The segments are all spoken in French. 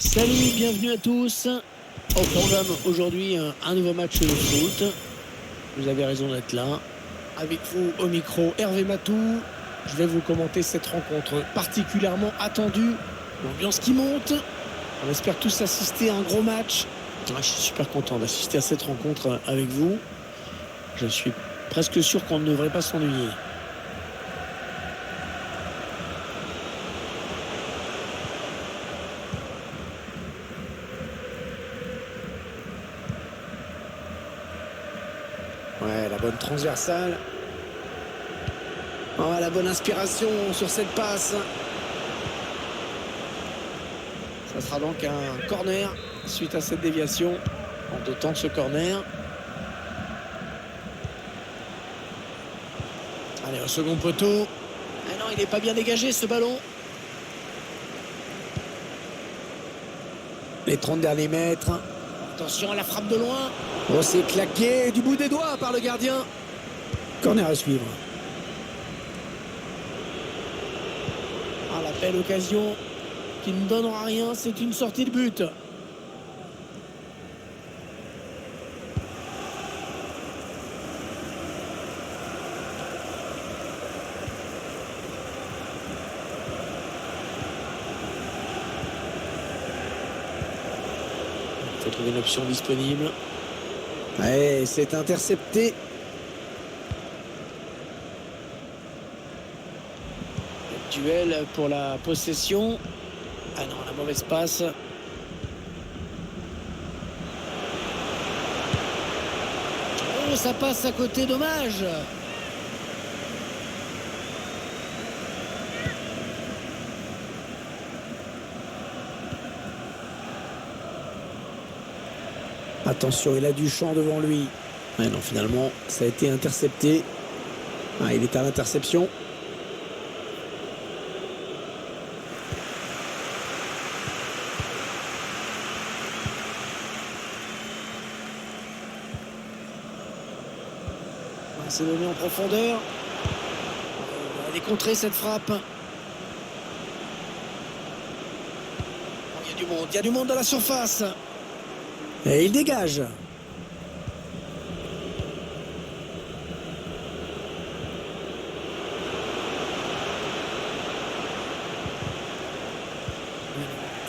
Salut, bienvenue à tous. Au programme aujourd'hui, un nouveau match de foot. Vous avez raison d'être là. Avec vous au micro, Hervé Matou. Je vais vous commenter cette rencontre particulièrement attendue. L'ambiance qui monte. On espère tous assister à un gros match. Je suis super content d'assister à cette rencontre avec vous. Je suis presque sûr qu'on ne devrait pas s'ennuyer. Ouais, la bonne transversale. Oh, la bonne inspiration sur cette passe. Ça sera donc un corner suite à cette déviation. En deux temps de ce corner. Allez, au second poteau. Ah non, il n'est pas bien dégagé ce ballon. Les 30 derniers mètres. Attention à la frappe de loin. Oh, c'est claqué du bout des doigts par le gardien. Corner à suivre. Ah, la belle occasion qui ne donnera rien, c'est une sortie de but. Il faut trouver une option disponible. Ouais, c'est intercepté. Duel pour la possession. Ah non, la mauvaise passe. Oh, ça passe à côté, dommage. Attention, il a du champ devant lui. Ouais, non, finalement, ça a été intercepté. Ah, il est à l'interception. C'est donné en profondeur. Elle est contrée cette frappe. Il y a du monde dans la surface. Et il dégage.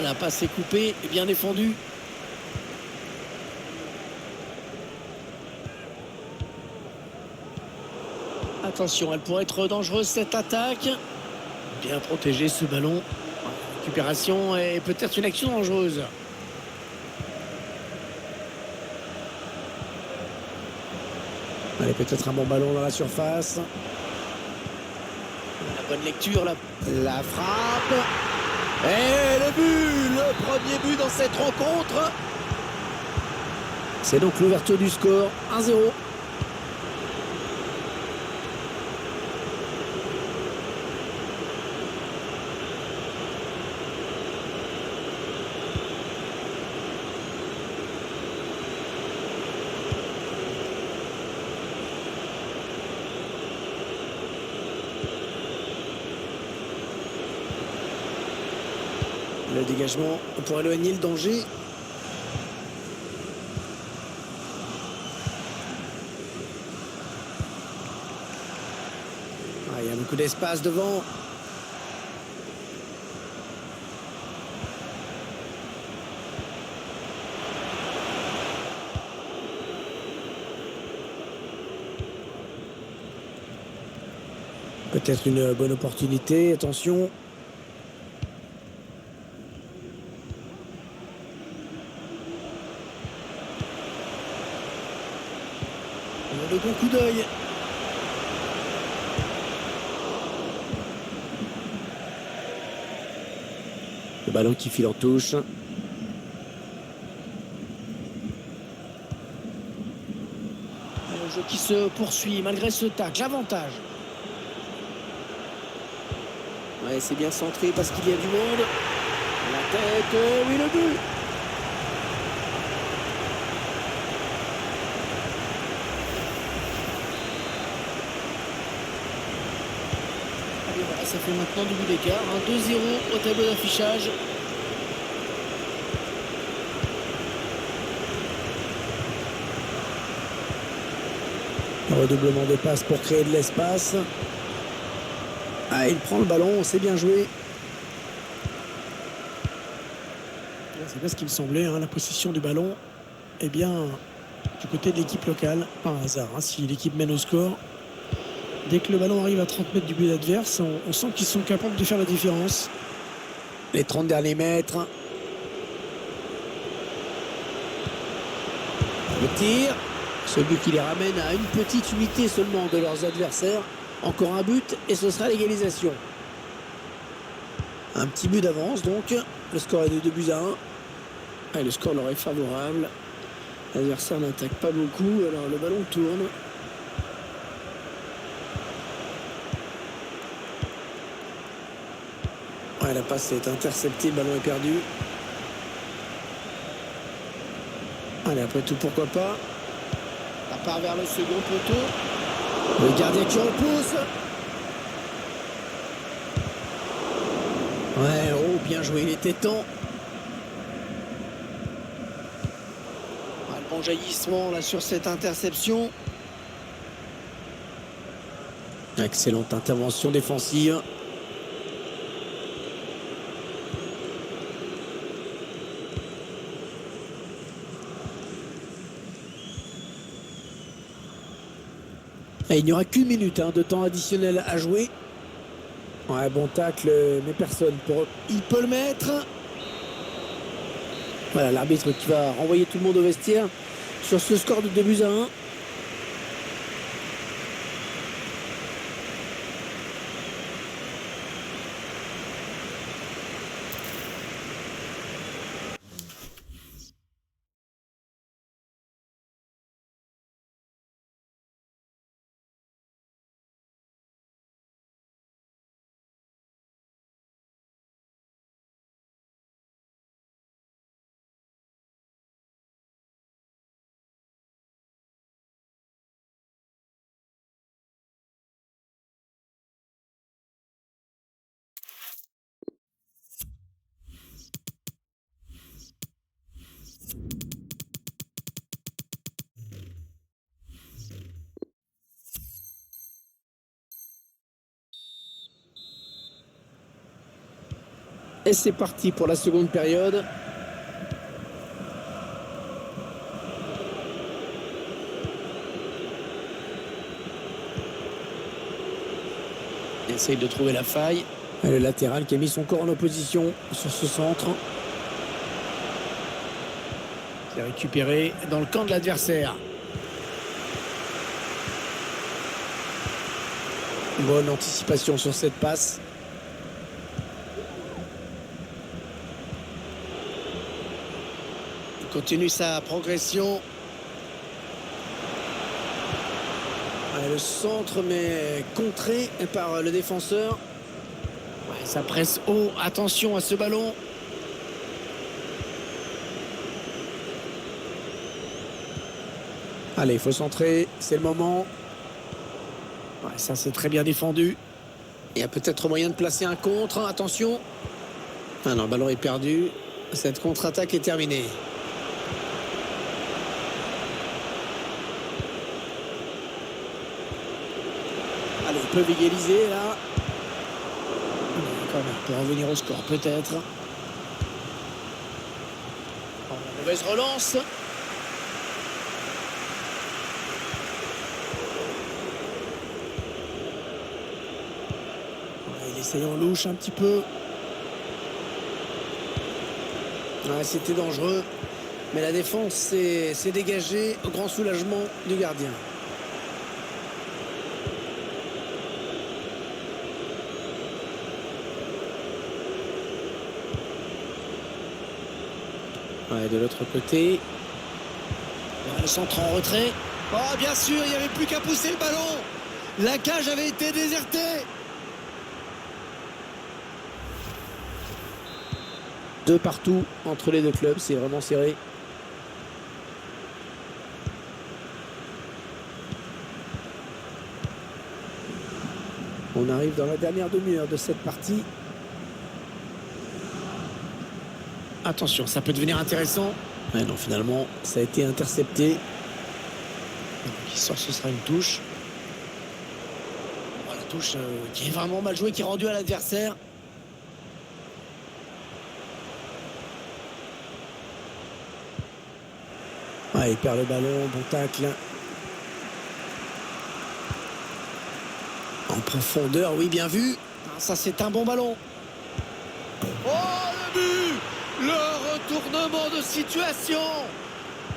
La passe est coupée et bien défendue. Attention, elle pourrait être dangereuse cette attaque. Bien protégé ce ballon. Récupération et peut-être une action dangereuse. Allez, peut-être un bon ballon dans la surface. La bonne lecture, la frappe. Et le but, le premier but dans cette rencontre. C'est donc l'ouverture du score, 1-0. Le dégagement pour éloigner le danger. Ah, il y a beaucoup d'espace devant. Peut-être une bonne opportunité, attention. Le bon coup d'œil. Le ballon qui file en touche. Le jeu qui se poursuit malgré ce tacle. L'avantage. Ouais, c'est bien centré parce qu'il y a du monde. La tête, oui, le but. Et voilà, ça fait maintenant du but d'écart. 2-0 au tableau d'affichage. Redoublement de passes pour créer de l'espace. Ah, il prend le ballon, c'est bien joué. C'est bien ce qui me semblait, hein, la possession du ballon. Eh bien, du côté de l'équipe locale, par hasard, hein, si l'équipe mène au score. Dès que le ballon arrive à 30 mètres du but adverse, on sent qu'ils sont capables de faire la différence. Les 30 derniers mètres. Le tir. Ce but qui les ramène à une petite unité seulement de leurs adversaires. Encore un but et ce sera l'égalisation. Un petit but d'avance donc. Le score est de 2-1. Et le score leur est favorable. L'adversaire n'attaque pas beaucoup, alors le ballon tourne. Ouais, la passe est interceptée, le ballon est perdu. Allez, après tout, pourquoi pas. Ça part vers le second poteau. Le gardien qui repousse. Ouais, oh, bien joué, il était temps. Bon jaillissement là sur cette interception. Excellente intervention défensive. Et il n'y aura qu'une minute de temps additionnel à jouer. Ouais, bon tacle, mais personne pour... Il peut le mettre. Voilà, l'arbitre qui va renvoyer tout le monde au vestiaire sur ce score de 2-1. Et c'est parti pour la seconde période. Il essaye de trouver la faille. Et le latéral qui a mis son corps en opposition sur ce centre. C'est récupéré dans le camp de l'adversaire. Bonne anticipation sur cette passe. Il continue sa progression. Le centre mais contré par le défenseur. Ouais, ça presse haut. Attention à ce ballon. Allez, il faut centrer. C'est le moment. Ouais, ça c'est très bien défendu. Il y a peut-être moyen de placer un contre. Attention. Ah non, le ballon est perdu. Cette contre-attaque est terminée. Allez, ils peuvent égaliser là. Pour revenir au score peut-être. Mauvaise relance. Il essaye en louche un petit peu. Ouais, c'était dangereux. Mais la défense s'est dégagée au grand soulagement du gardien. Ouais, de l'autre côté. Le centre en retrait. Oh, bien sûr, il n'y avait plus qu'à pousser le ballon. La cage avait été désertée. Deux partout entre les deux clubs, c'est vraiment serré. On arrive dans la dernière demi-heure de cette partie. Attention, ça peut devenir intéressant. Ouais, non, finalement, ça a été intercepté. Donc, il sort, ce sera une touche. Oh, la touche qui est vraiment mal jouée, qui est rendue à l'adversaire. Ah, il perd le ballon, bon tacle. En profondeur, oui, bien vu. Ah, ça, c'est un bon ballon. Oh, le but! Le retournement de situation!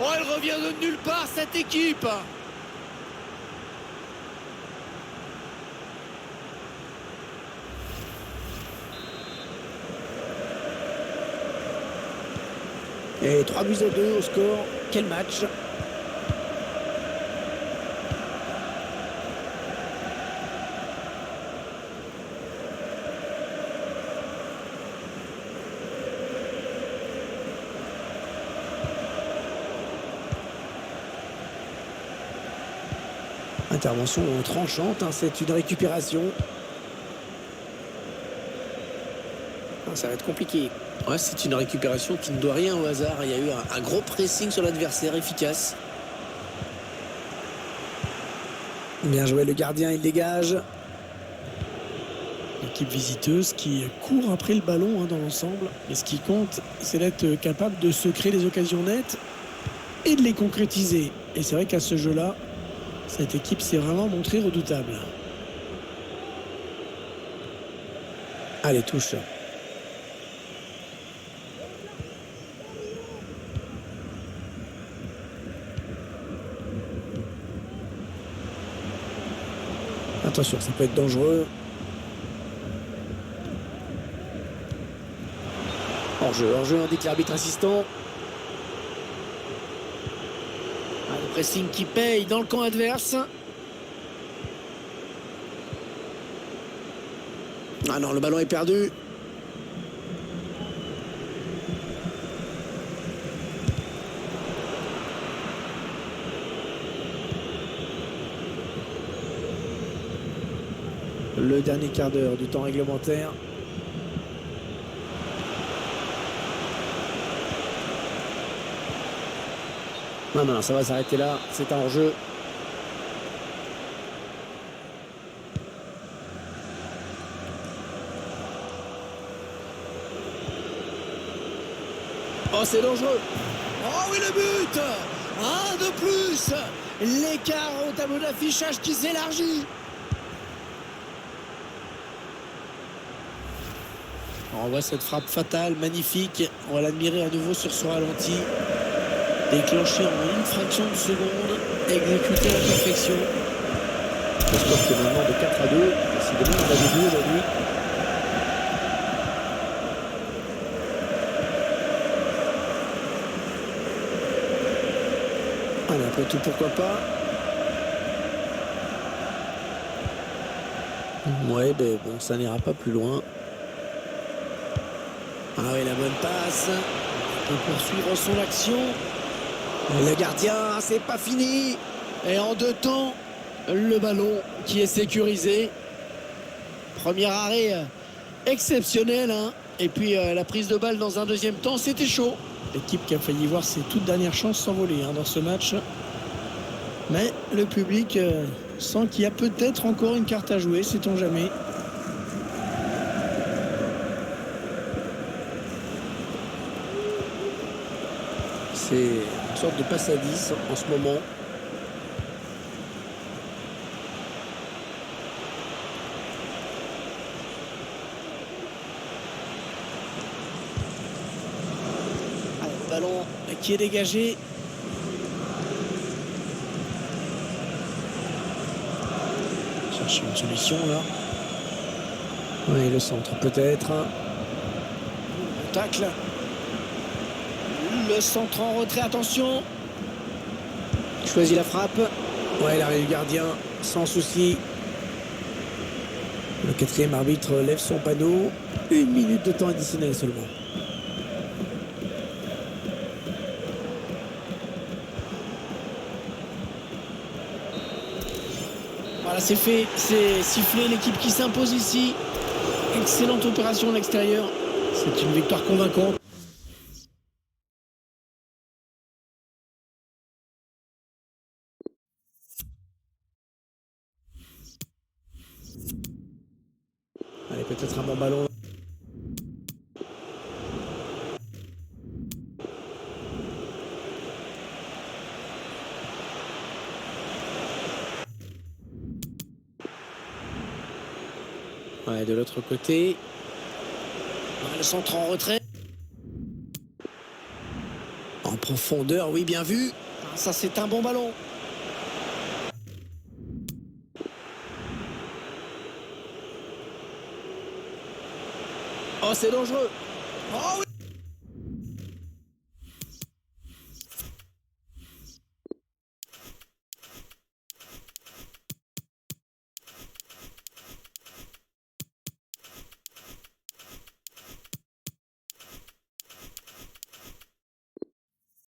Oh, elle revient de nulle part, cette équipe! Et 3-2 au score. Quel match! Intervention tranchante, hein, c'est une récupération. Ah, ça va être compliqué. Ouais, c'est une récupération qui ne doit rien au hasard. Il y a eu un gros pressing sur l'adversaire, efficace. Bien joué le gardien, il dégage. L'équipe visiteuse qui court après le ballon dans l'ensemble. Et ce qui compte, c'est d'être capable de se créer des occasions nettes et de les concrétiser. Et c'est vrai qu'à ce jeu-là, cette équipe s'est vraiment montrée redoutable. Allez, touche. Attention, ça peut être dangereux. Hors-jeu, indique l'arbitre assistant. Ah, le pressing qui paye dans le camp adverse. Ah non, le ballon est perdu. Le dernier quart d'heure du temps réglementaire. Non, ça va s'arrêter là. C'est un hors-jeu. Oh, c'est dangereux. Oh oui, le but! Un de plus! L'écart au tableau d'affichage qui s'élargit. On voit cette frappe fatale, magnifique. On va l'admirer à nouveau sur ce ralenti. Déclenché en une fraction de seconde, exécuté à la perfection. Le score est maintenant de 4-2. Décidément, on a des buts aujourd'hui. Allez, après tout, pourquoi pas. Ouais, ben bon, ça n'ira pas plus loin. Ah oui, la bonne passe. On peut poursuivre son action. Le gardien, c'est pas fini. Et en deux temps, le ballon qui est sécurisé. Premier arrêt exceptionnel. Et puis la prise de balle dans un deuxième temps, c'était chaud. L'équipe qui a failli voir ses toutes dernières chances s'envoler dans ce match. Mais le public sent qu'il y a peut-être encore une carte à jouer, sait-on jamais. C'est une sorte de passe à 10 en ce moment. Allez, le ballon qui est dégagé. Chercher une solution là. Oui, le centre peut-être. Un tacle. Le centre en retrait, attention. Choisit la frappe. Ouais, l'arrêt du gardien, sans souci. Le quatrième arbitre lève son panneau. 1 minute de temps additionnel seulement. Voilà, c'est fait, c'est sifflé, l'équipe qui s'impose ici. Excellente opération à l'extérieur. C'est une victoire convaincante. peut-être un bon ballon. Ouais, de l'autre côté. Le centre en retrait. En profondeur, oui, bien vu. Ah, ça, c'est un bon ballon. Oh, c'est dangereux. Oh